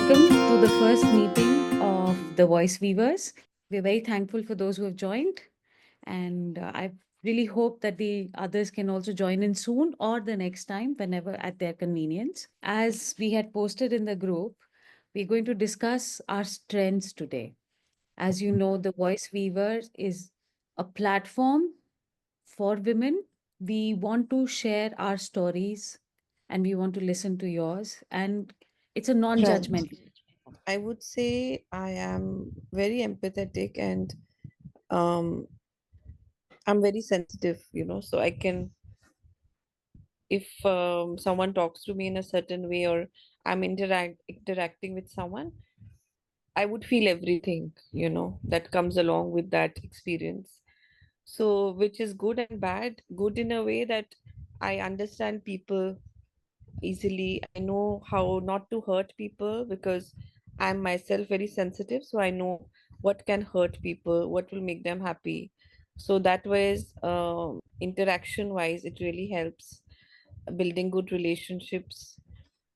welcome to the first meeting of the Voice Weavers. We're very thankful for those who have joined, and I really hope that the others can also join in soon or the next time, whenever at their convenience. As we had posted in the group, we're going to discuss our strengths today. As you know, the Voice Weavers is a platform for women. We want to share our stories and we want to listen to yours. And it's a non Right. judgmental. I would say I am very empathetic and um, I'm very sensitive, so I can, if someone talks to me in a certain way or I'm interacting with someone, I would feel everything, that comes along with that experience. So, which is good and bad. Good in a way that I understand people easily. I know how not to hurt people because I'm myself very sensitive. So I know what can hurt people, what will make them happy. So that ways, interaction wise, it really helps building good relationships,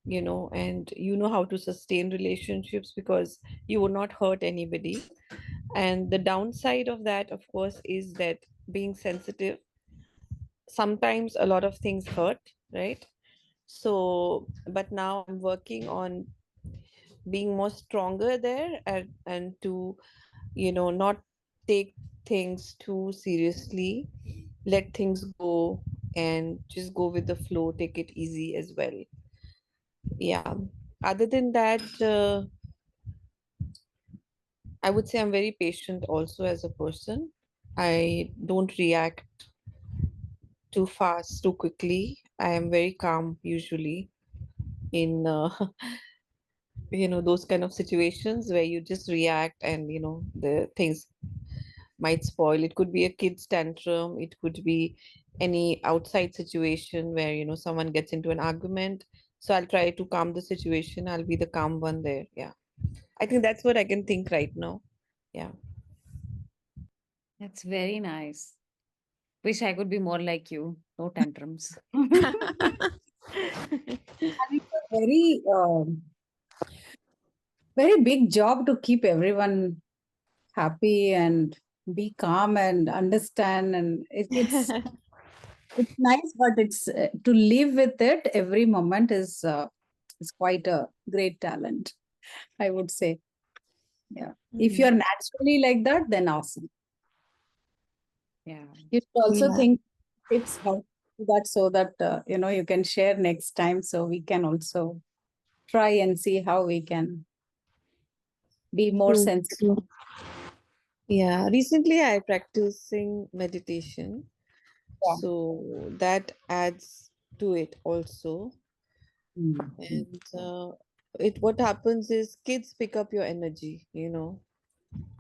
and you know how to sustain relationships because you will not hurt anybody. And the downside of that, of course, is that being sensitive, sometimes a lot of things hurt, right? So but now I'm working on being more stronger there, and to not take things too seriously, let things go and just go with the flow, take it easy as well. Yeah, other than that, I would say I'm very patient also as a person. I don't react too fast, too quickly. I am very calm usually in those kind of situations where you just react, and the things might spoil. It could be a kid's tantrum, it could be any outside situation where someone gets into an argument. So I'll try to calm the situation, I'll be the calm one there. Yeah, I think that's what I can think right now. Yeah. That's very nice. Wish I could be more like you. No tantrums. And it's a very big job to keep everyone happy and be calm and understand. And it's nice, but it's to live with it every moment is quite a great talent, I would say. Yeah. If you're Hmm. naturally like that, then awesome. Yeah. You should also Yeah. think tips how to do that so that you can share next time, so we can also try and see how we can be more True. sensitive. Yeah, recently I practicing meditation, Yeah. so that adds to it also. Mhm. And it what happens is kids pick up your energy, that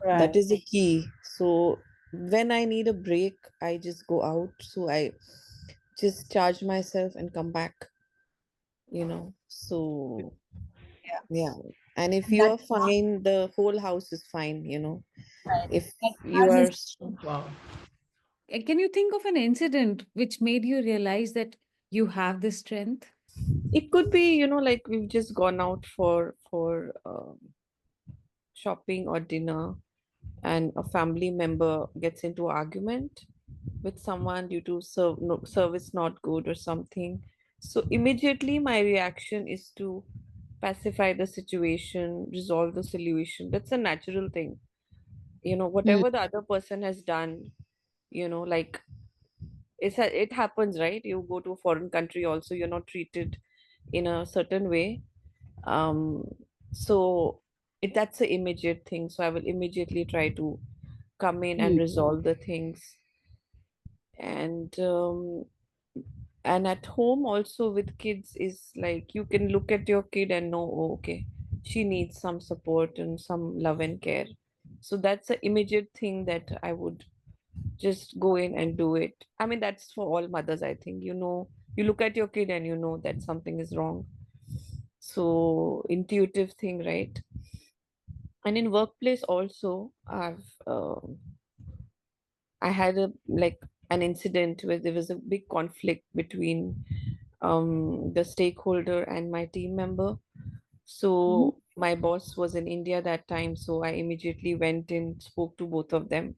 Right. is the key. So when I need a break, I just go out, so I just charge myself and come back, so Yeah. yeah. And if And you that, are fine, the whole house is fine, right. if That you charge are. is wow. Can you think of an incident which made you realize that you have this strength? It could be, like we've just gone out for shopping or dinner, and a family member gets into argument with someone due to no, service not good or something. So immediately my reaction is to pacify the situation, resolve the solution. That's a natural thing. Mm. Whatever the other person has done, like it happens, right? You go to a foreign country also, you're not treated in a certain way. um so that's the immediate thing, so I will immediately try to come in and Mm. resolve the things. And at home also with kids is like you can look at your kid and know, oh, okay, she needs some support and some love and care. So that's the immediate thing that I would just go in and do it. I mean, that's for all mothers, I think. You look at your kid and you know that something is wrong. So intuitive thing, right? And in workplace also, I had an incident where there was a big conflict between the stakeholder and my team member. Mhm. So My boss was in India that time, so I immediately went and spoke to both of them.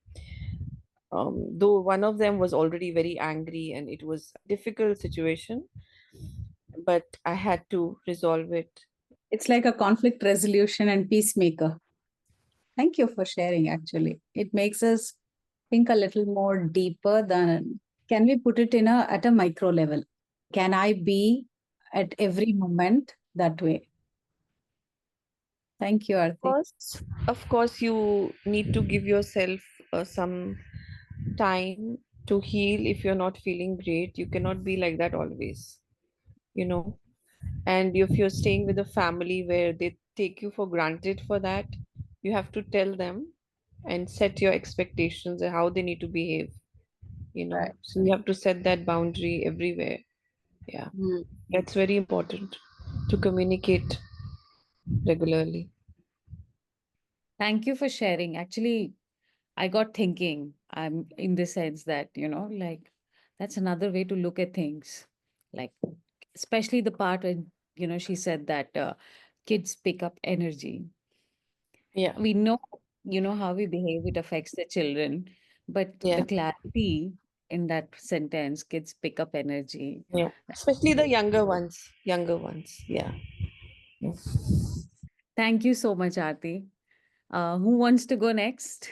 Though one of them was already very angry and it was a difficult situation, but I had to resolve it. It's like a conflict resolution and peacemaker. Thank you for sharing, actually. It makes us think a little more deeper than can we put it in a at a micro level? Can I be at every moment that way? Thank you, Arti. Of course, you need to give yourself some time to heal. If you're not feeling great, you cannot be like that always, you know. And if you're staying with a family where they take you for granted for that, you have to tell them and set your expectations and how they need to behave, you Right. know. So you have to set that boundary everywhere. Yeah, Mm. that's very important to communicate regularly. Thank you for sharing. Actually, I got thinking, in the sense that, like, that's another way to look at things. Like, especially the part when, she said that kids pick up energy. Yeah, We know, how we behave, it affects the children, but the yeah, clarity in that sentence, kids pick up energy. yeah. Especially the younger ones. Younger ones. Yeah. Thank you so much, Aarti. Who wants to go next?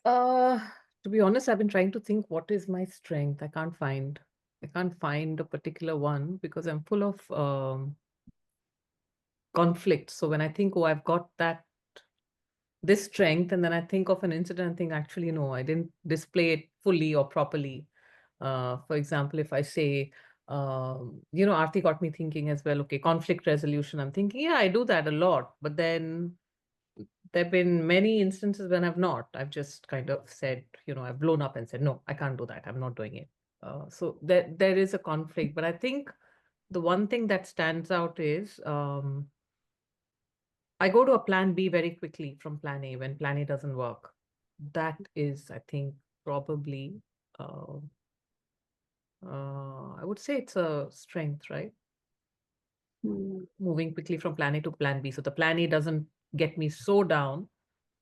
Uh, to be honest, I've been trying to think what is my strength. I can't find a particular one because I'm full of conflict. So when I think, oh, I've got this strength, and then I think of an incident and think, actually, no, I didn't display it fully or properly. For example, if I say, Aarti got me thinking as well, okay, conflict resolution. I'm thinking, yeah, I do that a lot, but then there have been many instances when I've not. I've just kind of said, I've blown up and said, no, I can't do that. I'm not doing it. So there is a conflict. But I think the one thing that stands out is I go to a plan B very quickly from plan A when plan A doesn't work. That is, I think, probably, uh, I would say it's a strength, right? Mm. Moving quickly from plan A to plan B. So the plan A doesn't get me so down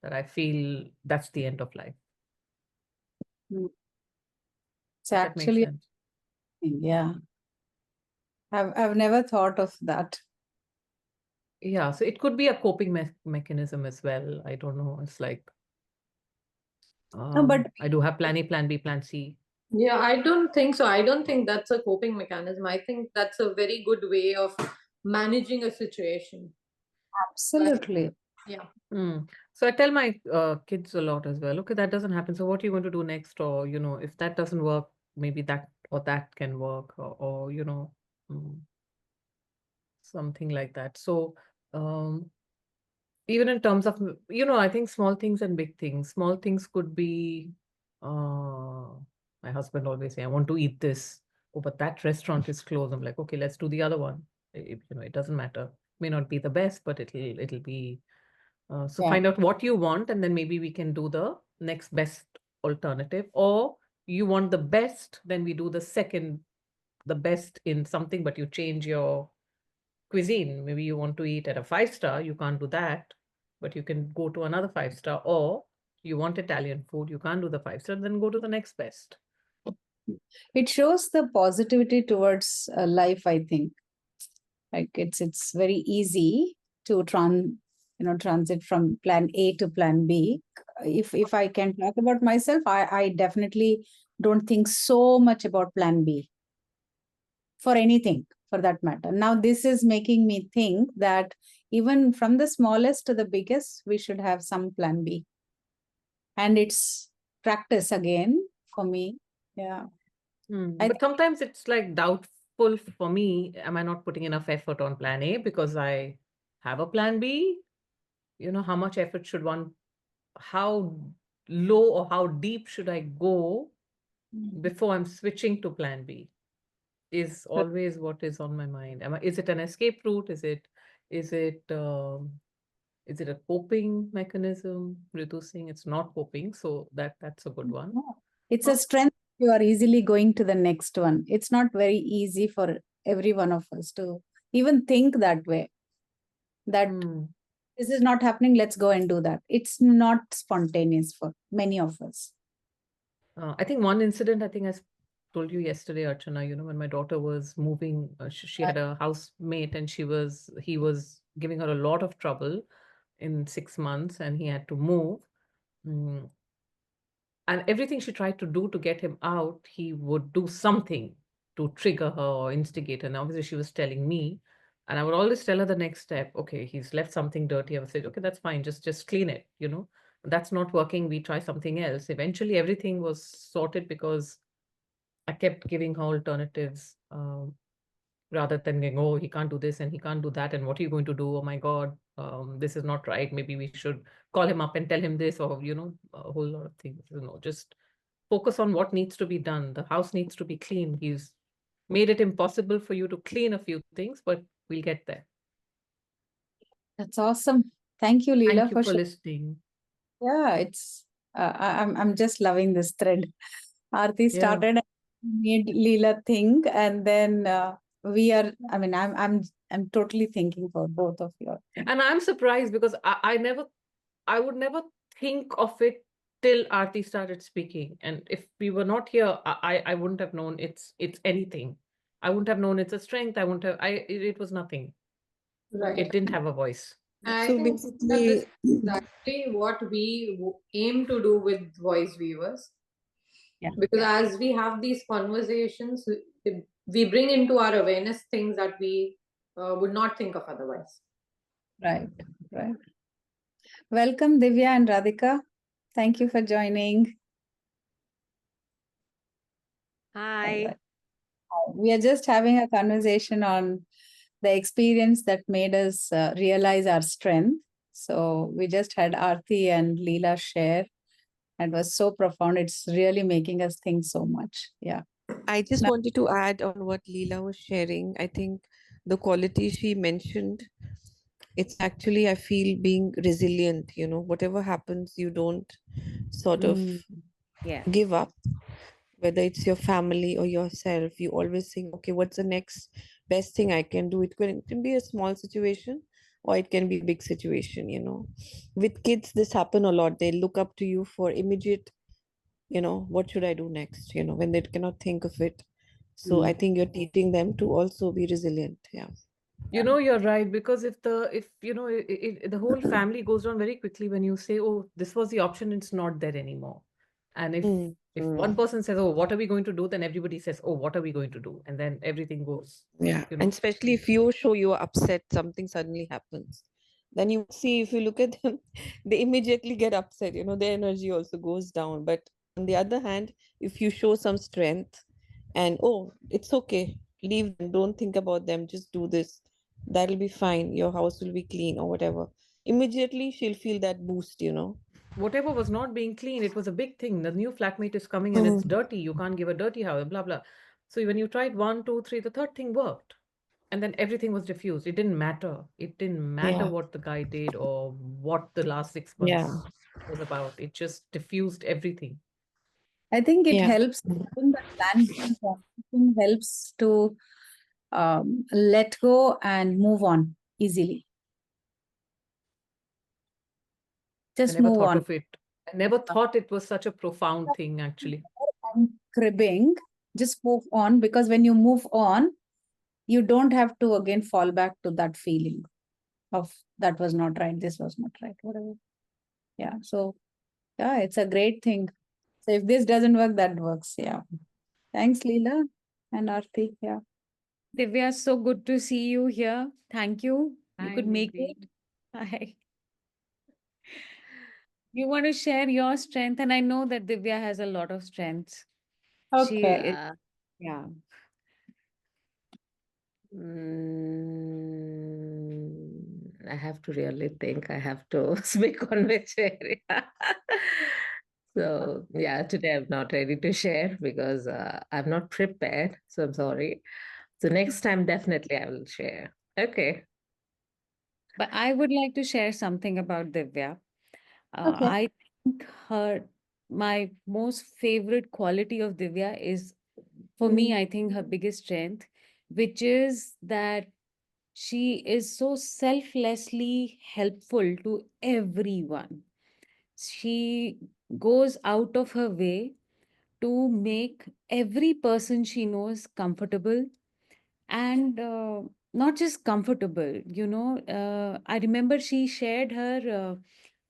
that I feel that's the end of life. Mm. It's Does that make actually, sense? yeah. I've never thought of that. Yeah, so it could be a coping mechanism as well. I don't know. It's like No, but I do have plan A, plan B, plan C. Yeah, I don't think so. I don't think that's a coping mechanism. I think that's a very good way of managing a situation. absolutely. Yeah. Mm. So I tell my kids a lot as well. Okay, that doesn't happen. So what are you going to do next? Or, if that doesn't work, maybe that or that can work, or mm, something like that. So um, even in terms of, I think small things and big things. Small things could be, my husband always say, I want to eat this. Oh, but that restaurant is closed. I'm like, okay, let's do the other one. It doesn't matter. May not be the best, but it'll be. So Yeah. find out what you want, and then maybe we can do the next best alternative. Or you want the best, then we do the best in something, but you change your cuisine. Maybe you want to eat at a 5-star, you can't do that, but you can go to another 5-star. Or you want Italian food, you can't do the 5-star, then go to the next best. It shows the positivity towards life, I think. Like it's very easy to transit from plan A to plan B. If I can talk about myself, I definitely don't think so much about plan B for anything for that matter. Now this is making me think that even from the smallest to the biggest, we should have some plan B. And it's practice again for me. Yeah. I But sometimes it's like doubtful for me. Am I not putting enough effort on plan A because I have a plan B? How much effort should one, how low or how deep should I go before I'm switching to plan B? Is always what is on my mind. Is it an escape route? Is it is it a coping mechanism? Reducing, it's not coping, so that's a good one. it's a strength. You are easily going to the next one. It's not very easy for every one of us to even think that way, that Hmm. this is not happening, let's go and do that. It's not spontaneous for many of us. I think one incident, I think told you yesterday, Archana, when my daughter was moving, she had a housemate and he was giving her a lot of trouble in 6 months and he had to move. Mm, And everything she tried to do to get him out, he would do something to trigger her or instigate her. And obviously, she was telling me, and I would always tell her the next step. Okay, he's left something dirty. I would say, okay, that's fine. Just clean it. That's not working. We try something else. Eventually, everything was sorted because I kept giving her alternatives. Rather than going, oh, he can't do this and he can't do that. And what are you going to do? Oh my God, this is not right. Maybe we should call him up and tell him this, or, a whole lot of things. Just focus on what needs to be done. The house needs to be clean. He's made it impossible for you to clean a few things, but we'll get there. That's awesome. Thank you, Leela, Thank you for for listening. Yeah, it's I'm just loving this thread. Aarti Yeah. started and made Leela think, and then we are. I mean, I'm totally thinking for both of you. And I'm surprised because I would never think of it till Aarti started speaking. And if we were not here, I wouldn't have known it's anything. I wouldn't have known it's a strength. I wouldn't have, it was nothing. Right. It didn't have a voice. I So think that this basically, is exactly what we aim to do with voice viewers. Yeah. Because as we have these conversations, we bring into our awareness things that we would not think of otherwise. Right, right. Welcome, Divya and Radhika. Thank you for joining. Hi. Alright. We are just having a conversation on the experience that made us realize our strength. So we just had Aarti and Leela share. It was so profound. It's really making us think so much. Yeah. I just Now, wanted to add on what Leela was sharing. I think the quality she mentioned, it's actually, I feel, being resilient. Whatever happens, you don't sort of Mm, yeah. give up, whether it's your family or yourself. You always think, okay, what's the next best thing I can do? It can be a small situation or it can be a big situation. With kids, this happen a lot. They look up to you for immediate, what should I do next, when they cannot think of it. So I mm, think you're teaching them to also be resilient. Yeah. You're right, because if the whole family goes down very quickly when you say, oh, this was the option, it's not there anymore. And Mm. if one person says, oh, what are we going to do? Then everybody says, oh, what are we going to do? And then everything goes, Yeah. you And know. especially if you show you are upset, something suddenly happens. Then you see, if you look at them, they immediately get upset. Their energy also goes down. But on the other hand, if you show some strength and, oh, it's okay, leave them, don't think about them, just do this, that'll be fine. Your house will be clean or whatever. Immediately, she'll feel that boost. Whatever was not being clean, it was a big thing. The new flatmate is coming and it's Mm. dirty. You can't give a dirty house, blah, blah. So when you tried one, two, three, the third thing worked. And then everything was diffused. It didn't matter. It didn't matter Yeah. what the guy did or what the last 6 months Yeah. was about. It just diffused everything. I think it Yeah. helps. Having the plan B transition helps to let go and move on easily. I Just never move thought on. of it. I never thought it was such a profound thing, actually. And cribbing, just move on, because when you move on, you don't have to again fall back to that feeling of that was not right, this was not right, whatever. Yeah. So yeah, it's a great thing. So if this doesn't work, that works. Yeah. Thanks, Leela and Aarti. Yeah. Divya, so good to see you here. Thank you. You Hi, could make Nidhi. it. Hi. You want to share your strength, and I know that Divya has a lot of strengths. She Okay. is, yeah. I have to really think. I have to speak on which area. So, yeah, today I'm not ready to share because I'm not prepared. So, I'm sorry. So, next time, definitely I will share. Okay. But I would like to share something about Divya. Okay. I think my most favorite quality of Divya is, for me, I think her biggest strength, which is that She is so selflessly helpful to everyone. She goes out of her way to make every person she knows comfortable, and not just comfortable, I remember she shared her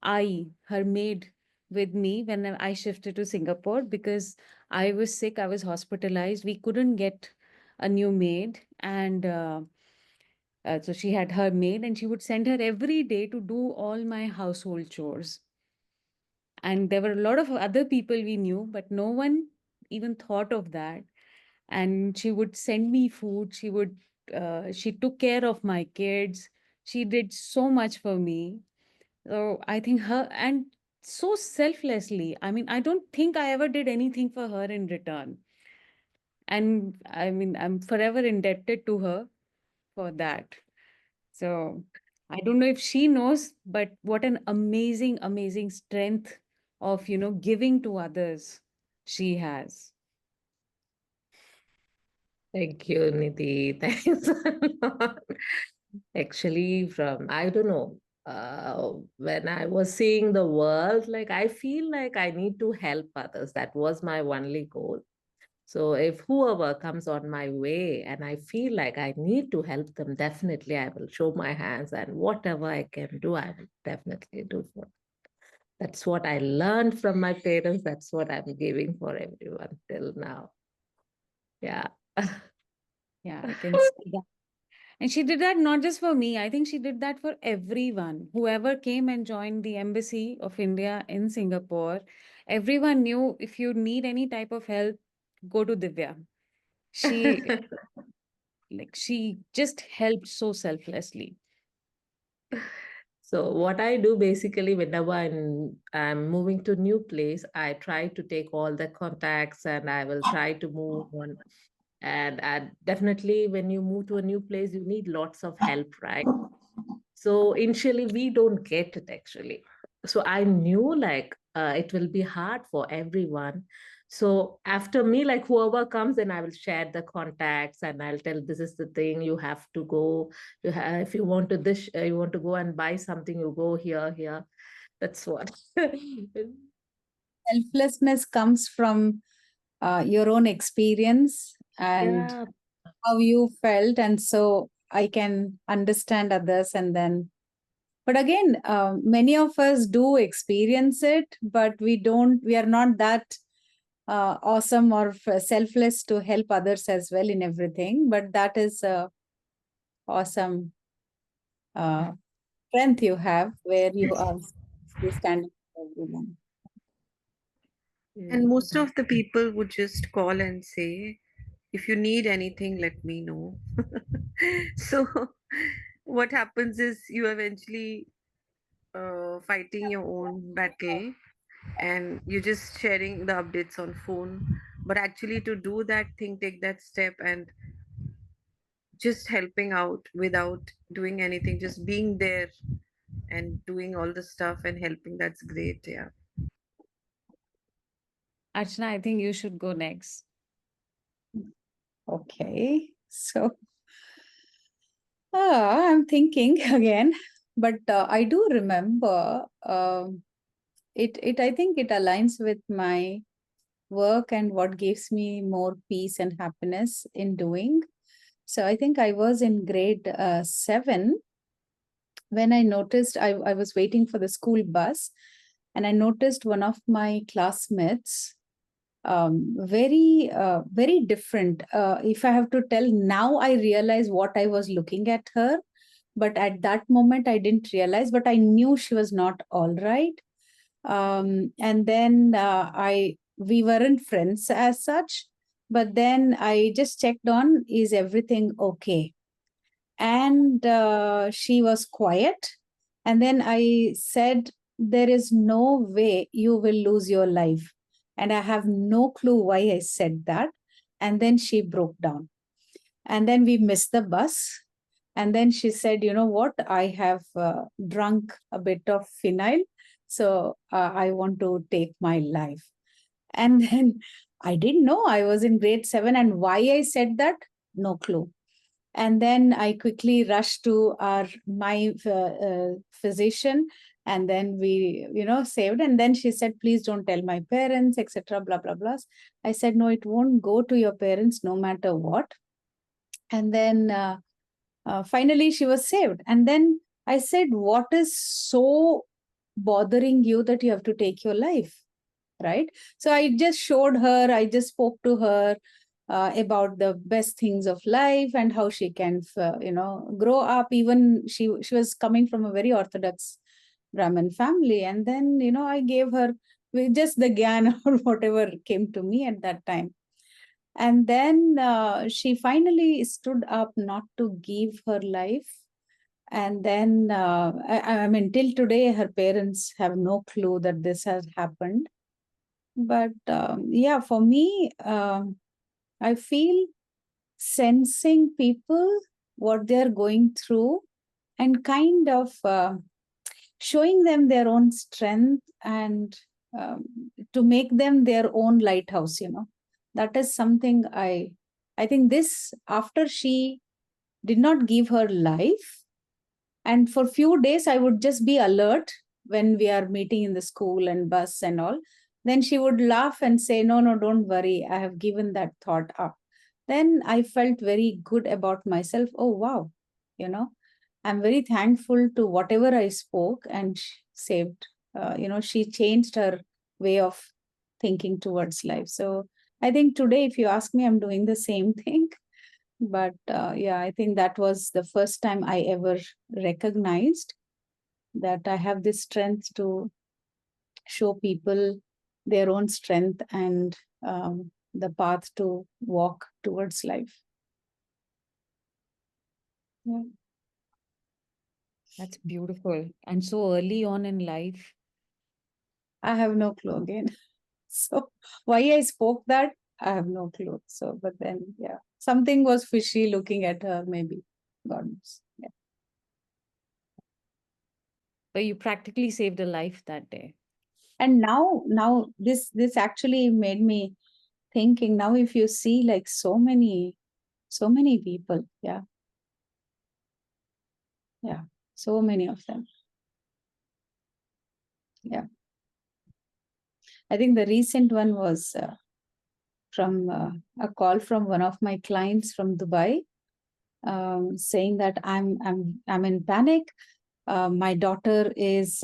her maid with me when I shifted to Singapore because I was sick, I was hospitalized, we couldn't get a new maid, and so she had her maid, and she would send her every day to do all my household chores. And there were a lot of other people we knew, but no one even thought of that. And she would send me food. She took care of my kids. She did so much for me. So I think her, and so selflessly. I mean, I don't think I ever did anything for her in return. And I mean, I'm forever indebted to her for that. So I don't know if she knows, but what an amazing, amazing strength of, giving to others she has. Thank you, Nidhi. Thanks a lot. Actually, I don't know, when I was seeing the world, like I feel like I need to help others. That was my only goal. So if whoever comes on my way and I feel like I need to help them, definitely I will show my hands, and whatever I can do, I will definitely do for them. That's what I learned from my parents. That's what I'm giving for everyone till now. Yeah. Yeah, I can see that. And she did that not just for me. I think she did that for everyone. Whoever came and joined the Embassy of India in Singapore, everyone knew if you need any type of help, go to Divya. She she just helped so selflessly. So what I do basically whenever I'm moving to new place, I try to take all the contacts and I will try to move on. And definitely when you move to a new place, you need lots of help, right? So initially we don't get it actually. So I knew like it will be hard for everyone. So after me, like whoever comes, then I will share the contacts and I'll tell this is the thing you have to go. If you want to you want to go and buy something, you go here, here. That's what. Selflessness comes from your own experience and Yeah. how you felt, and so I can understand others. And then, but again, many of us do experience it, but we are not that awesome or selfless to help others as well in everything. But that is awesome uh, strength you have, where you are standing for everyone. And Yeah. most of the people would just call and say, if you need anything, let me know. So, what happens is you eventually fighting your own battle and you're just sharing the updates on phone. But actually, to do that thing, take that step and just helping out without doing anything, just being there and doing all the stuff and helping, that's great. Yeah. Archana, I think you should go next. Okay, so I'm thinking again, but I do remember it. I think it aligns with my work and what gives me more peace and happiness in doing. So I think I was in grade 7 when I noticed I was waiting for the school bus, and I noticed one of my classmates very different. If I have to tell now, I realize what I was looking at her, but at that moment I didn't realize, but I knew she was not all right. And then we weren't friends as such, but then I just checked on, is everything okay? And she was quiet. And then I said, there is no way you will lose your life. And I have no clue why I said that. And then she broke down. And then we missed the bus. And then she said, you know what? I have drunk a bit of phenyl. So I want to take my life. And then I didn't know, I was in grade 7. And why I said that, no clue. And then I quickly rushed to my physician, and then we, saved. And then she said, please don't tell my parents, etc. Blah blah blah. I said, no, it won't go to your parents no matter what. And then finally she was saved. And then I said, what is so bothering you that you have to take your life? Right? So I just showed her, I just spoke to her about the best things of life and how she can, grow up. Even she was coming from a very orthodox Brahmin family. And then, I gave her with just the gyan or whatever came to me at that time. And then she finally stood up not to give her life. And then, I mean, till today, her parents have no clue that this has happened. But yeah, for me, I feel sensing people, what they're going through, and kind of showing them their own strength, and to make them their own lighthouse, that is something I think this, after she did not give her life, and for few days I would just be alert when we are meeting in the school and bus and all. Then she would laugh and say, no, no, don't worry, I have given that thought up. Then I felt very good about myself. Oh wow, I'm very thankful to whatever I spoke, and saved, she changed her way of thinking towards life. So I think today, if you ask me, I'm doing the same thing. But yeah, I think that was the first time I ever recognized that I have this strength to show people their own strength, and the path to walk towards life. Yeah. That's beautiful. And so early on in life. I have no clue again. So why I spoke that, I have no clue. So, but then, yeah, something was fishy looking at her, maybe. God knows. Yeah. But you practically saved a life that day. And now this actually made me thinking. Now, if you see like so many people, yeah, so many of them. Yeah, I think the recent one was from a call from one of my clients from Dubai, saying that I'm in panic. My daughter is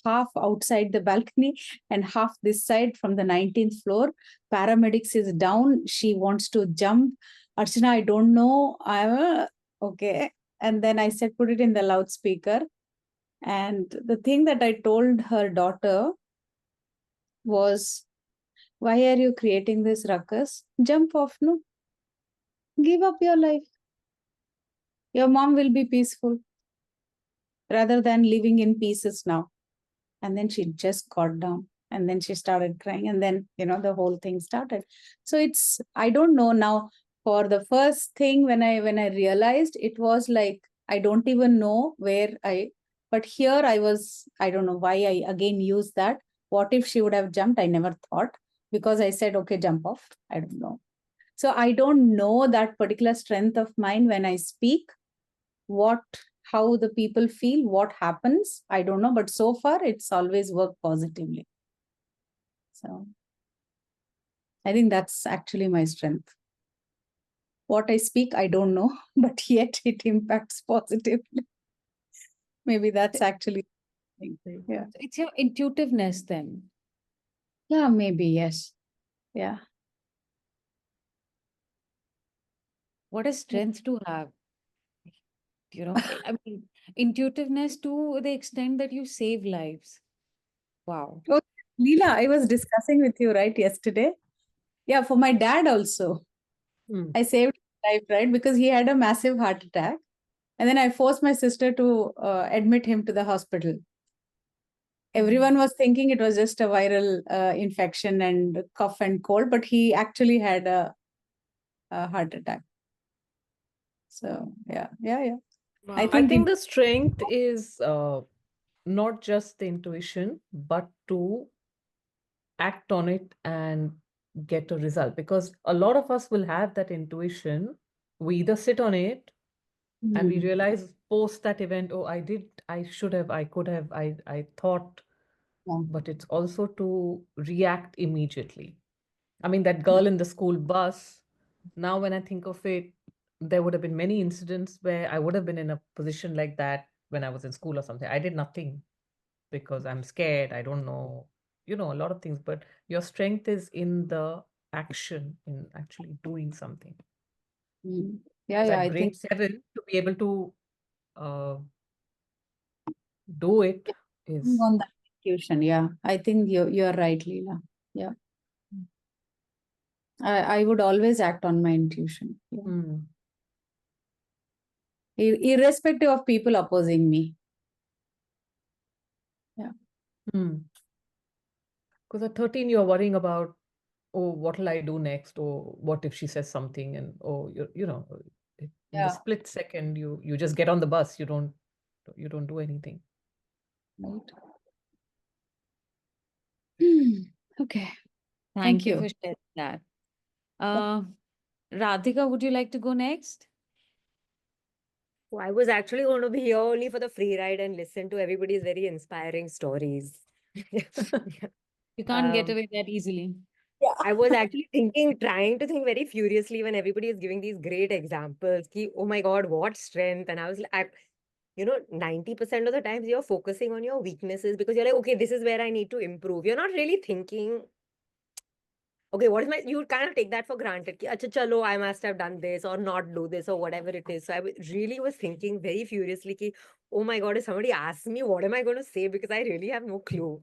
half outside the balcony and half this side from the 19th floor. Paramedics is down. She wants to jump. Archana, I don't know. Okay. And then I said, put it in the loudspeaker. And the thing that I told her daughter was, why are you creating this ruckus? Jump off, no? Give up your life. Your mom will be peaceful rather than living in pieces now. And then she just got down, and then she started crying, and then the whole thing started. So it's, I don't know now. For the first thing, when I realized, it was like, I don't even know where but here I don't know why I again used that. What if she would have jumped? I never thought, because I said, okay, jump off. I don't know. So I don't know that particular strength of mine when I speak. How the people feel, what happens, I don't know. But so far, it's always worked positively. So I think that's actually my strength. What I speak, I don't know, but yet it impacts positively. Maybe that's actually, yeah. It's your intuitiveness then. Yeah, maybe, yes. Yeah. What a strength to have. I mean, intuitiveness to the extent that you save lives. Wow. Oh, Leela, I was discussing with you, right, yesterday. Yeah, for my dad also. I saved his life, right? Because he had a massive heart attack. And then I forced my sister to admit him to the hospital. Everyone was thinking it was just a viral infection and cough and cold, but he actually had a heart attack. So, yeah. Wow. I I think think the strength is not just the intuition, but to act on it and get a result. Because a lot of us will have that intuition, we either sit on it and we Mm. realize post that event, oh, I should have, I could have, I thought, Yeah. but it's also to react immediately. I mean, that girl in the school bus, now when I think of it, there would have been many incidents where I would have been in a position like that when I was in school or something. I did nothing because I'm scared. I don't know, a lot of things, but your strength is in the action, in actually doing something. Mm. Yeah, So yeah, at I think grade 7, to be able to uh, do it is. on that intuition. Yeah, I think you're right, Leela. Yeah, I would always act on my intuition. Yeah. Hmm. Irrespective of people opposing me. Yeah. Hmm. Because at 13, you're worrying about, oh, what will I do next? Or what if she says something? And oh, in the Yeah. split second, you just get on the bus. You don't do anything. Right. Hmm. Okay. Thank Thank you you. for sharing that. Uh, Radhika, would you like to go next? So I was actually going to be here only for the free ride and listen to everybody's very inspiring stories. Yeah. You can't get Um, away that easily. I was actually trying to think very furiously when everybody is giving these great examples. Ki, oh my God, what strength! And I was like, 90% of the times you're focusing on your weaknesses because you're like, okay, this is where I need to improve. You're not really thinking, okay, what is my, you kind of take that for granted. Ki, Acha, chalo, I must have done this or not do this or whatever it is. So really was thinking very furiously, ki, oh my God, if somebody asks me, what am I going to say? Because I really have no clue.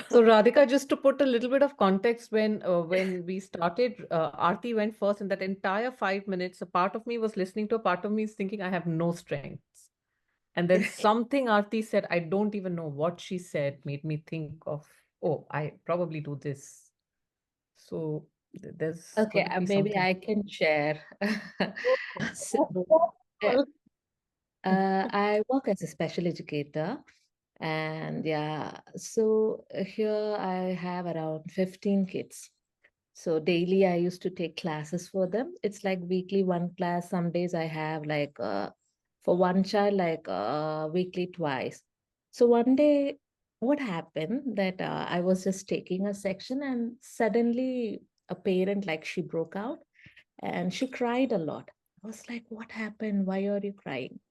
So Radhika, just to put a little bit of context, when we started, Aarti went first, and that entire 5 minutes, a part of me was listening to, a part of me is thinking I have no strengths. And then something Aarti said, I don't even know what she said, made me think of, oh, I probably do this. So there's Okay, going to be maybe something. I can share. So, uh, Well, I work as a special educator, and yeah, so here I have around 15 kids. So daily I used to take classes for them. It's like weekly one class. Some days I have like for one child like weekly twice. So one day, what happened that I was just taking a section and suddenly a parent like she broke out and she cried a lot. I was like, what happened? Why are you crying?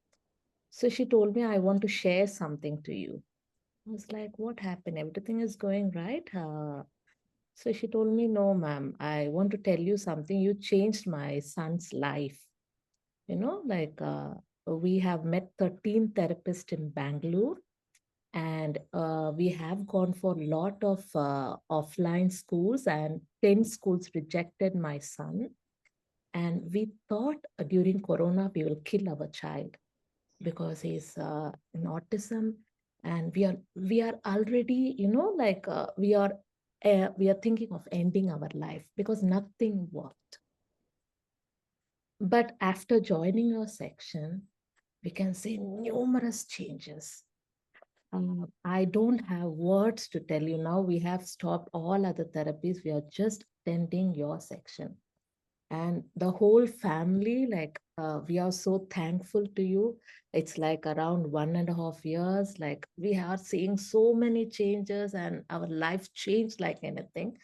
So she told me, I want to share something to you. I was like, what happened? Everything is going right? So she told me, no, ma'am, I want to tell you something. You changed my son's life. We have met 13 therapists in Bangalore, and we have gone for a lot of offline schools, and 10 schools rejected my son. And we thought during Corona, we will kill our child because he's in autism, and we are already we are thinking of ending our life because nothing worked. But after joining our section, we can see numerous changes. I don't have words to tell you now. We have stopped all other therapies. We are just attending your section. And the whole family, like, we are so thankful to you. It's like around 1.5 years, like we are seeing so many changes and our life changed like anything.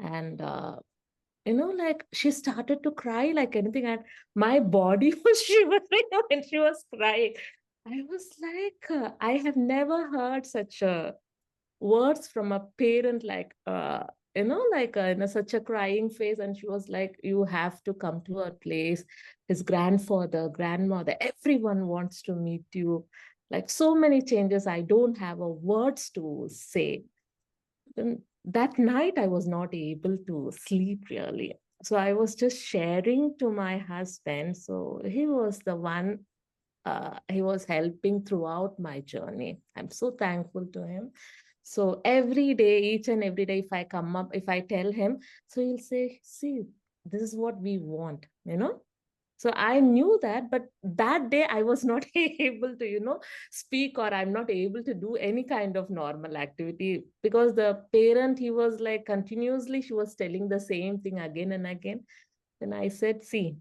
And like she started to cry like anything, and my body was shivering when she was crying. I was like, I have never heard such words from a parent, like in such a crying face. And she was like, you have to come to her place. His grandfather, grandmother, everyone wants to meet you. Like so many changes, I don't have a words to say. Then that night I was not able to sleep really. So I was just sharing to my husband. So he was the one, he was helping throughout my journey. I'm so thankful to him. So every day, each and every day, if I come up, if I tell him, so he'll say, see, this is what we want. So I knew that, but that day I was not able to, speak, or I'm not able to do any kind of normal activity because the parent, he was like continuously, she was telling the same thing again and again. Then I said, see,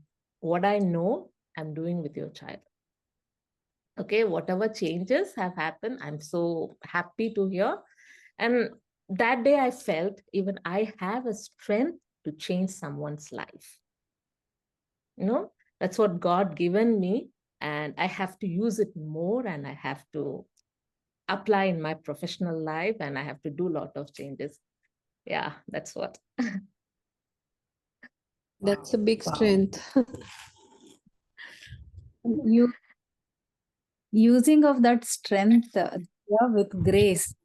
what I know, I'm doing with your child. Okay, whatever changes have happened, I'm so happy to hear. And that day I felt even I have a strength to change someone's life. That's what God given me, and I have to use it more, and I have to apply in my professional life, and I have to do a lot of changes. Yeah, that's what. That's a big Wow. strength. You using of that strength with grace,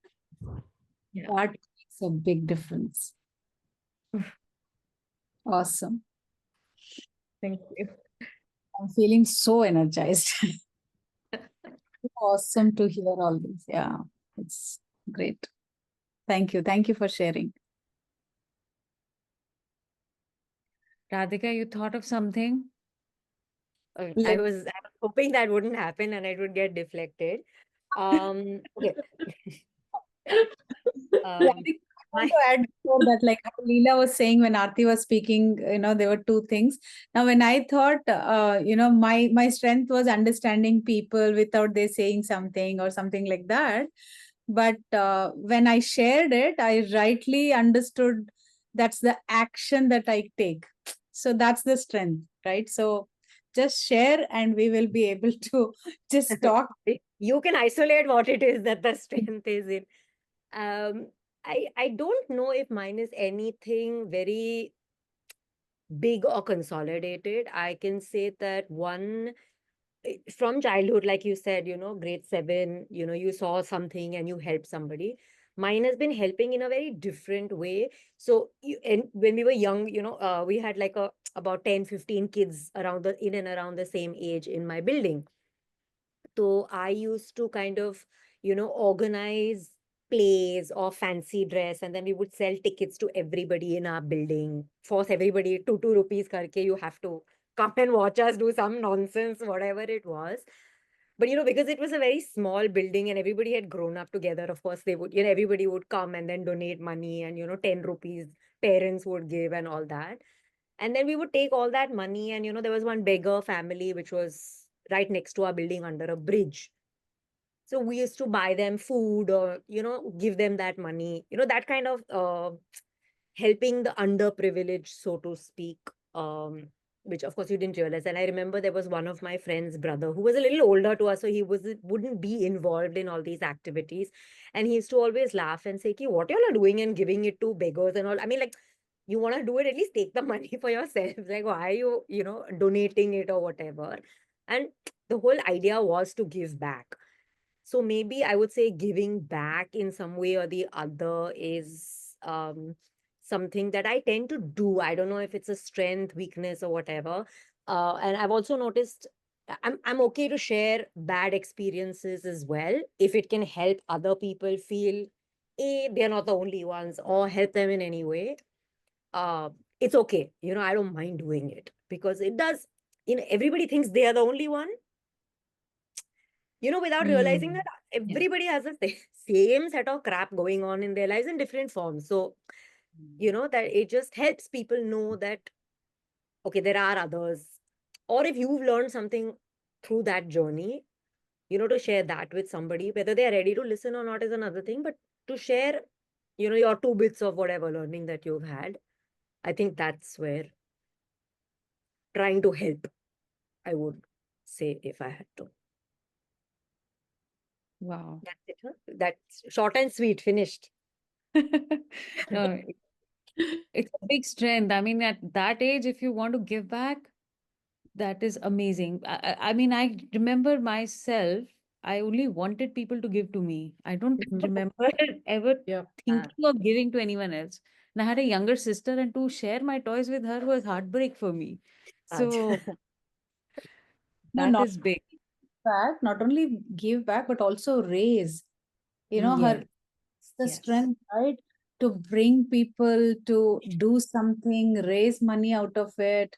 Yeah, that makes a big difference. Awesome. thank you. I'm feeling so energized. Awesome to hear all this. Yeah, it's great. Thank you. Thank you for sharing. Radhika, you thought of something? I was hoping that wouldn't happen and it would get deflected. Okay. Yeah, I think I want My to add before that, like how Leela was saying when Aarti was speaking, there were two things. Now, when I thought, my strength was understanding people without they saying something or something like that. But when I shared it, I rightly understood that's the action that I take. So that's the strength, right? So just share and we will be able to just talk. you can isolate what it is that the strength is in. Um, I don't know if mine is anything very big or consolidated. I can say that one from childhood, like you said, grade 7, you saw something and you helped somebody. Mine has been helping in a very different way. So and when we were young, we had like about 10, 15 kids around the in and around the same age in my building. So I used to kind of, organize plays or fancy dress, and then we would sell tickets to everybody in our building, force everybody 2 rupees karke, you have to come and watch us do some nonsense, whatever it was. But because it was a very small building and everybody had grown up together, of course they would, everybody would come and then donate money, and 10 rupees parents would give and all that. And then we would take all that money, and there was one beggar family which was right next to our building under a bridge. So we used to buy them food or, give them that money, that kind of helping the underprivileged, so to speak, which of course you didn't realize. And I remember there was one of my friend's brother who was a little older to us, so wouldn't be involved in all these activities. And he used to always laugh and say, Ki, what y'all are doing and giving it to beggars and all. I mean, like, you want to do it, at least take the money for yourself. Like, why are you, donating it or whatever? And the whole idea was to give back. So maybe I would say giving back in some way or the other is something that I tend to do. I don't know if it's a strength, weakness, or whatever. And I've also noticed I'm okay to share bad experiences as well if it can help other people feel they're not the only ones or help them in any way. Uh, it's okay. I don't mind doing it because it does. Everybody thinks they are the only one, without realizing that Yeah. everybody has the same set of crap going on in their lives in different forms. So, that it just helps people know that, okay, there are others. Or if you've learned something through that journey, to share that with somebody, whether they are ready to listen or not is another thing, but to share, your 2 bits of whatever learning that you've had, I think that's where trying to help, I would say, if I had to. Wow. That's it. Huh? That's short and sweet, finished. No, it's a big strength. I mean, at that age, if you want to give back, that is amazing. I mean, I remember myself, I only wanted people to give to me. I don't remember ever Yeah. thinking of giving to anyone else. And I had a younger sister, and to share my toys with her was heartbreak for me. So Acha. No, that not is big. back, not only give back, but also raise. Her Yes, the yes. strength, right? To bring people to do something, raise money out of it.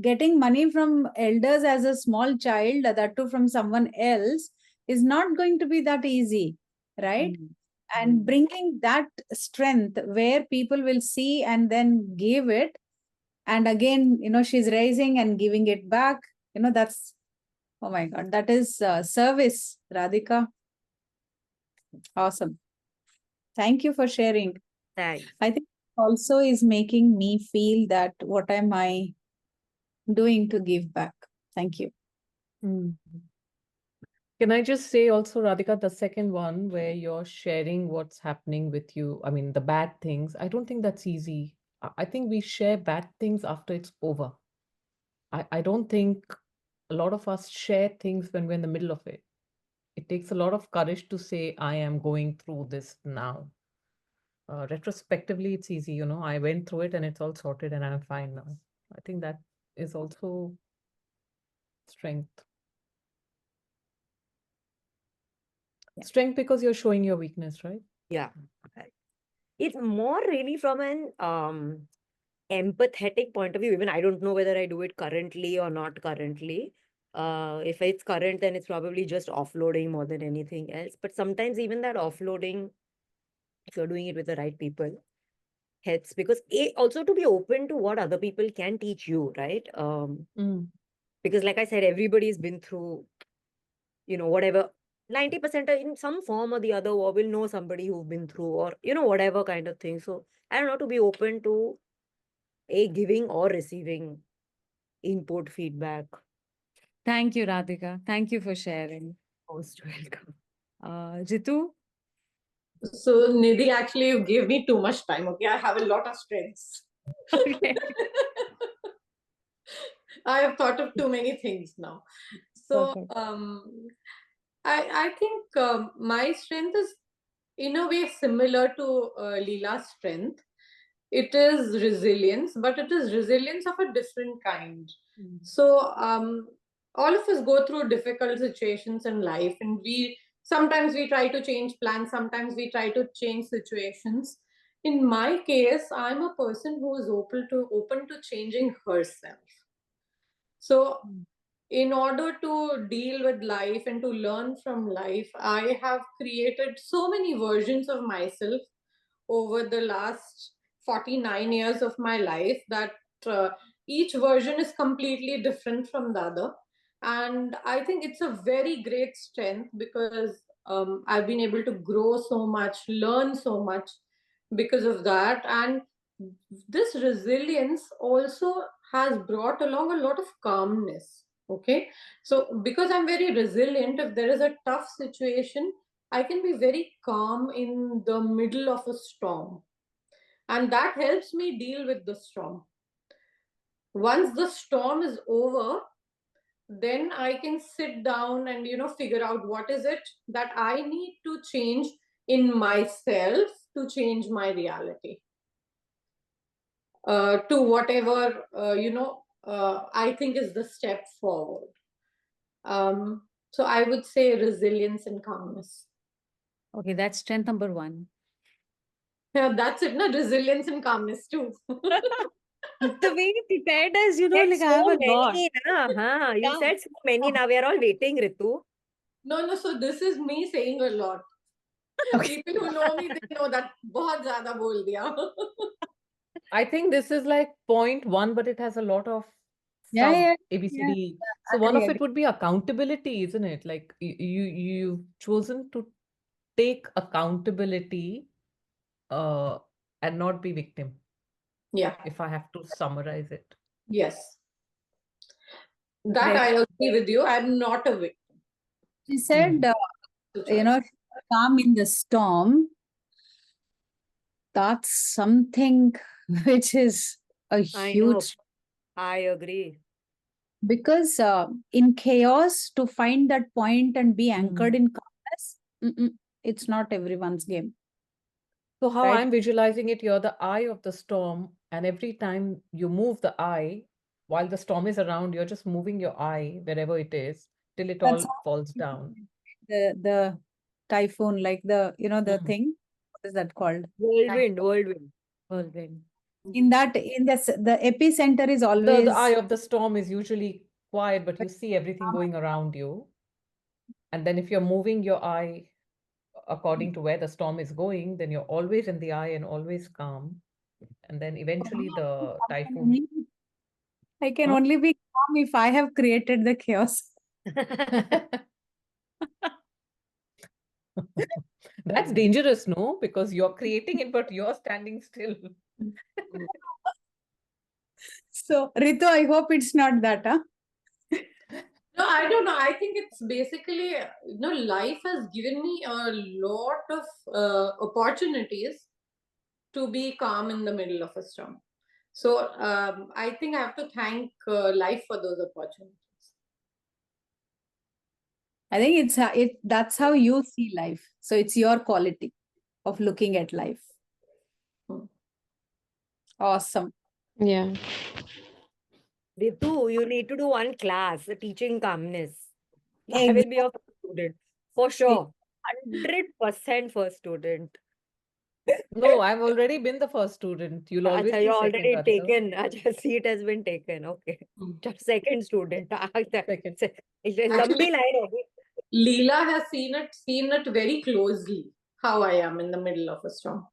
Getting money from elders as a small child, that too from someone else, is not going to be that easy, right? Mm. And Mm. bringing that strength where people will see and then give it, And again, she's raising and giving it back. That's, oh my God, that is service, Radhika. Awesome. Thank you for sharing. Thanks. I think also is making me feel that what am I doing to give back? Thank you. Mm. Can I just say also, Radhika, the second one where you're sharing what's happening with you, I mean, the bad things, I don't think that's easy. I think we share bad things after it's over. I don't think a lot of us share things when we're in the middle of it. It takes a lot of courage to say, I am going through this now. Retrospectively, it's easy, I went through it and it's all sorted and I'm fine now. I think that is also strength. Yeah. Strength because you're showing your weakness, right? Yeah. Right. It's more really from an empathetic point of view. Even I don't know whether I do it currently or not currently. If it's current, then it's probably just offloading more than anything else. But sometimes even that offloading, if you're doing it with the right people, helps, because also to be open to what other people can teach you, right? Mm. Because like I said, everybody's been through, whatever. 90% in some form or the other, or will know somebody who've been through, or whatever kind of thing. So I don't know, to be open to giving or receiving input, feedback. Thank you, Radhika. Thank you for sharing. Most welcome. Jitu? So, Nidhi, actually, you gave me too much time. Okay, I have a lot of strengths. Okay. I have thought of too many things now. So, Perfect. I think my strength is in a way similar to Leela's strength. It is resilience, but it is resilience of a different kind. So, all of us go through difficult situations in life, and we sometimes we try to change plans, sometimes we try to change situations. In my case, I'm a person who is open to changing herself. So, in order to deal with life and to learn from life, I have created so many versions of myself over the last 49 years of my life that uh, each version is completely different from the other. And I think it's a very great strength because I've been able to grow so much, learn so much because of that. And this resilience also has brought along a lot of calmness. Okay, so because I'm very resilient, if there is a tough situation, I can be very calm in the middle of a storm, and that helps me deal with the storm. Once the storm is over, then I can sit down and figure out what is it that I need to change in myself to change my reality to whatever I think is the step forward. So I would say resilience and calmness. Okay, that's strength number one. Yeah, that's it. No, resilience and calmness too. The way you prepared us, Said like I so have a lot. many, na? Huh? You Yeah. said so many. Now we are all waiting, Ritu. No. So this is me saying a lot. Okay. People who know me, they know that बहुत ज़्यादा बोल दिया. I think this is like point one, but it has a lot of Yeah, sub yeah, yeah. ABCD. So one Agree, of it agree. would be accountability, isn't it? Like you've chosen to take accountability uh and not be victim, Yeah. if I have to summarize it. Yes. That Great. I agree with you. I'm not a victim. She said, It's a choice. calm in the storm. That's something which is a I know. huge, I agree. because in chaos, to find that point and be anchored Mm. in calmness, it's not everyone's game, So how right? I'm visualizing it, you're the eye of the storm, and every time you move the eye, while the storm is around, you're just moving your eye wherever it is till it That's all falls down. the typhoon, like the Mm. thing. What is that called? Whirlwind, whirlwind. Whirlwind. In the epicenter is The eye always. of the storm is usually quiet, but you see everything going around you. And then if you're moving your eye according to where the storm is going, then you're always in the eye and always calm. And then eventually the typhoon. I can Huh? only be calm if I have created the chaos. That's dangerous, no? Because you're creating it, but you're standing still. So, Ritu, I hope it's not that, huh? No, I don't know. I think it's basically, life has given me a lot of opportunities to be calm in the middle of a storm. So I think I have to thank life for those opportunities. I think that's how you see life. So it's your quality of looking at life. Hmm. Awesome. Yeah. Ritu, you need to do one class, teaching calmness. I will be Exactly. your first student for sure. 100% first student. No, I've already been the first student. You'll always Acha, be you're second, already Radhika. taken. Acha, seat has been taken. Okay. Hmm. Just second student. Second. It's a Actually, lambi line hogi. Leela has seen it very closely, how I am in the middle of a storm.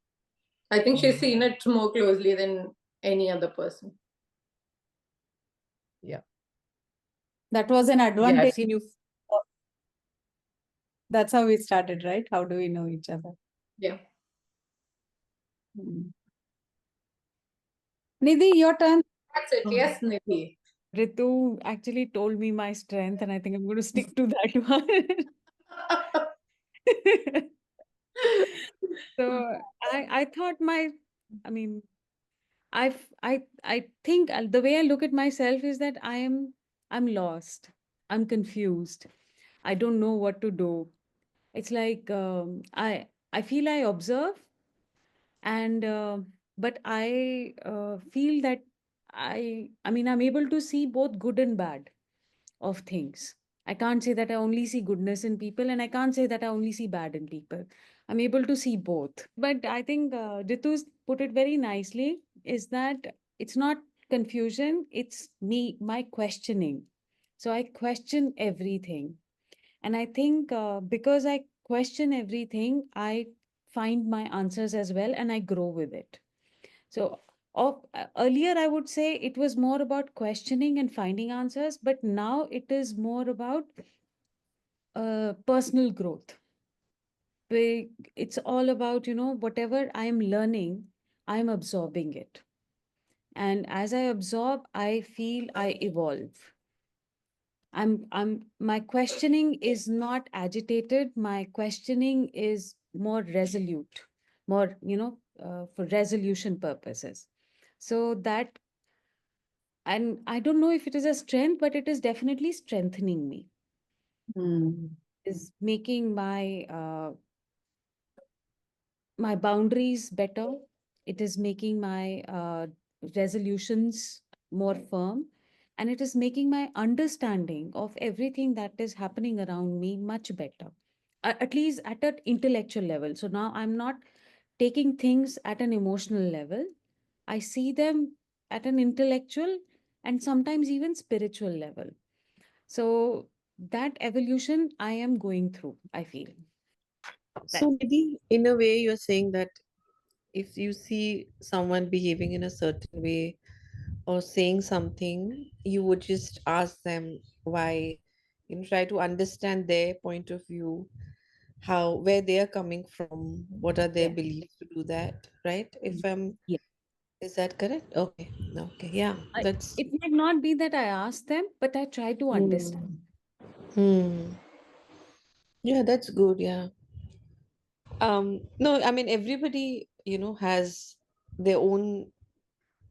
I think she's seen it more closely than any other person. Yeah. That was an Yeah, I've advantage. seen you. That's how we started, right? How do we know each other? Yeah. Hmm. Nidhi, your turn. That's it. Yes, Nidhi. Ritu actually told me my strength, and I think I'm going to stick to that one. So I thought I mean, I think the way I look at myself is that I'm lost. I'm confused. I don't know what to do. It's like I feel I observe, and but I feel that I mean I'm able to see both good and bad of things. I can't say that I only see goodness in people, and I can't say that I only see bad in people. I'm able to see both. But I think Ritu's put it very nicely, is that it's not confusion, it's my questioning. So I question everything. And I think because I question everything, I find my answers as well and I grow with it. So earlier, I would say it was more about questioning and finding answers, but now it is more about personal growth. It's all about, whatever I am learning, I'm absorbing it. And as I absorb, I feel I evolve. My questioning is not agitated. My questioning is more resolute, more, for resolution purposes. So that, and I don't know if it is a strength, but it is definitely strengthening me, Hmm. is making my boundaries better. It is making my resolutions more firm, and it is making my understanding of everything that is happening around me much better, at least at an intellectual level. So now I'm not taking things at an emotional level. I see them at an intellectual and sometimes even spiritual level. So that evolution I am going through, I feel. So, Nidhi, in a way, you're saying that if you see someone behaving in a certain way or saying something, you would just ask them why, try to understand their point of view, how, where they are coming from, what are their Yeah. beliefs to do that, right? If I'm, Yeah. is that correct? Okay. Okay. Yeah. That's, It might not be that I ask them, but I try to understand. hmm. Hmm. Yeah, that's good. Yeah. No, I mean, everybody, has their own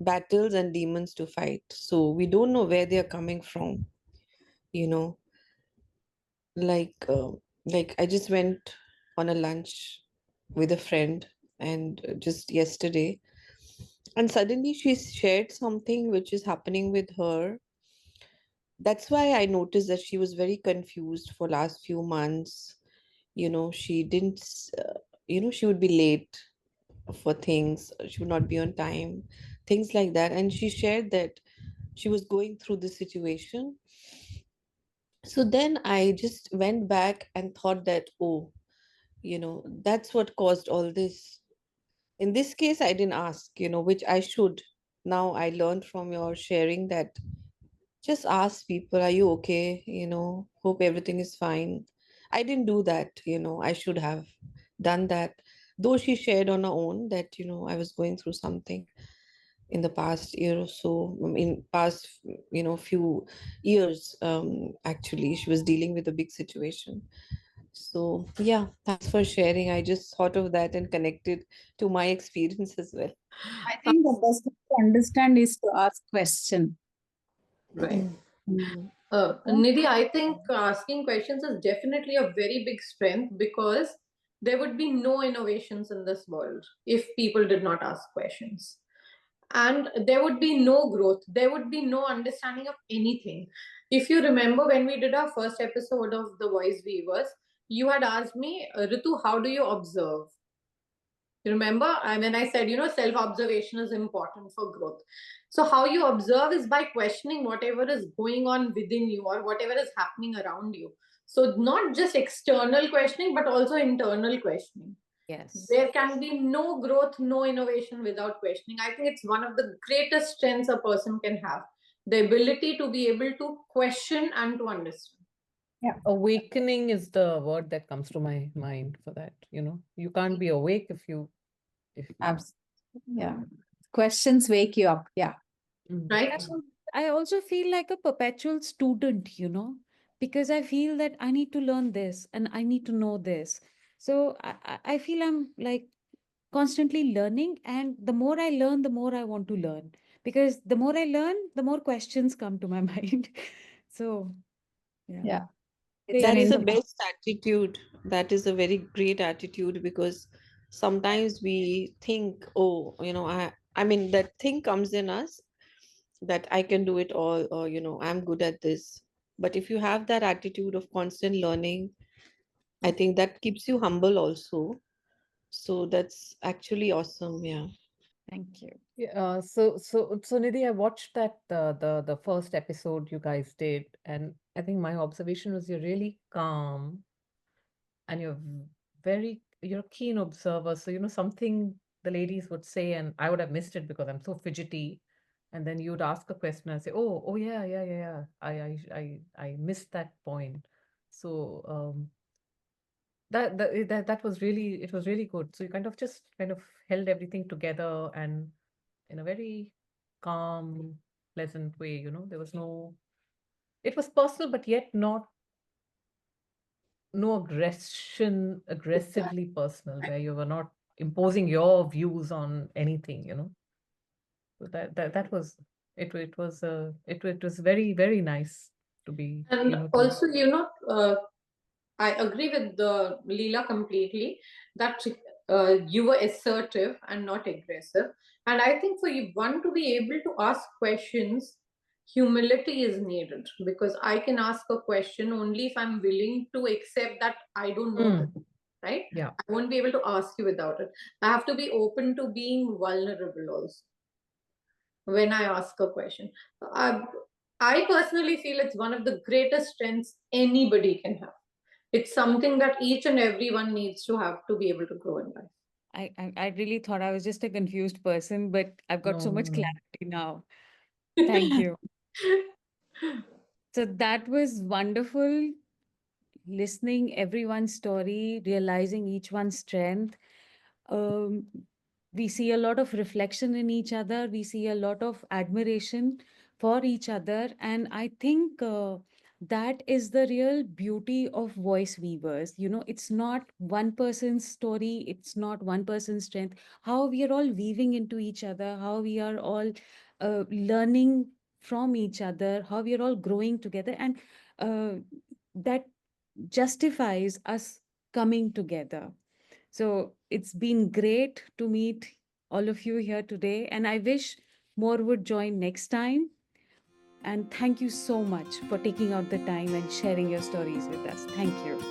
battles and demons to fight. So we don't know where they're coming from, you know. Like, I just went on a lunch with a friend, and just yesterday, and suddenly she shared something which is happening with her. That's why I noticed that she was very confused for last few months. She didn't, she would be late for things, she would not be on time, things like that. And she shared that she was going through this situation. So then I just went back and thought that, oh, that's what caused all this. In this case, I didn't ask, which I should. Now I learned from your sharing that just ask people, are you okay? Hope everything is fine. I didn't do that. I should have done that. Though she shared on her own that, I was going through something in the past year or so, in past, few years, actually, she was dealing with a big situation. So, yeah, thanks for sharing. I just thought of that and connected to my experience as well. I think the best way to understand is to ask question. Right. Mm. Nidhi, I think asking questions is definitely a very big strength because there would be no innovations in this world if people did not ask questions. And there would be no growth, there would be no understanding of anything. If you remember when we did our first episode of The Voice Weavers, you had asked me, Ritu, how do you observe? You remember? When I said, self observation is important for growth. So, how you observe is by questioning whatever is going on within you or whatever is happening around you. So, not just external questioning, but also internal questioning. Yes. There can be no growth, no innovation without questioning. I think it's one of the greatest strengths a person can have, the ability to be able to question and to understand. Yeah, Awakening is the word that comes to my mind for that. You can't be awake if absolutely. Yeah. Questions wake you up. Yeah. Mm, Right? mm. I also feel like a perpetual student, because I feel that I need to learn this and I need to know this. So I feel I'm like constantly learning, and the more I learn, the more I want to learn, because the more I learn, the more questions come to my mind. So yeah, Yeah. It's great an That's the discussion. best attitude. That is a very great attitude because sometimes we think, oh, I mean, that thing comes in us that I can do it all, or, I'm good at this. But if you have that attitude of constant learning, I think that keeps you humble also. So that's actually awesome. Yeah. Thank you. Yeah, so Nidhi, I watched that the first episode you guys did, and I think my observation was you're really calm and you're a keen observer. So something the ladies would say, and I would have missed it because I'm so fidgety. And then you'd ask a question and say, "Oh, yeah, yeah, yeah, yeah. I missed that point." So that was really it was really good. So you kind of held everything together and in a very calm, pleasant way. There was no. It was personal, but yet not no aggression, exactly. aggressively personal, where you were not imposing your views on anything. So that was it. It was very very nice to be And to. also, I agree with the Leela completely that you were assertive and not aggressive. And I think for you one to be able to ask questions, humility is needed because I can ask a question only if I'm willing to accept that I don't know this, Mm, right? yeah. I won't be able to ask you without it. I have to be open to being vulnerable also when I ask a question. I, I personally feel it's one of the greatest strengths anybody can have. It's something that each and everyone needs to have to be able to grow in life. I really thought I was just a confused person, but I've got No, so no, much no. clarity now. Thank you. So that was wonderful, listening everyone's story, realizing each one's strength. Um, we see a lot of reflection in each other. We see a lot of admiration for each other. And I think that is the real beauty of voice weavers. It's not one person's story, it's not one person's strength. How we are all weaving into each other, how we are all learning from each other, how we are all growing together. And that justifies us coming together. So it's been great to meet all of you here today, and I wish more would join next time. And thank you so much for taking out the time and sharing your stories with us. Thank you.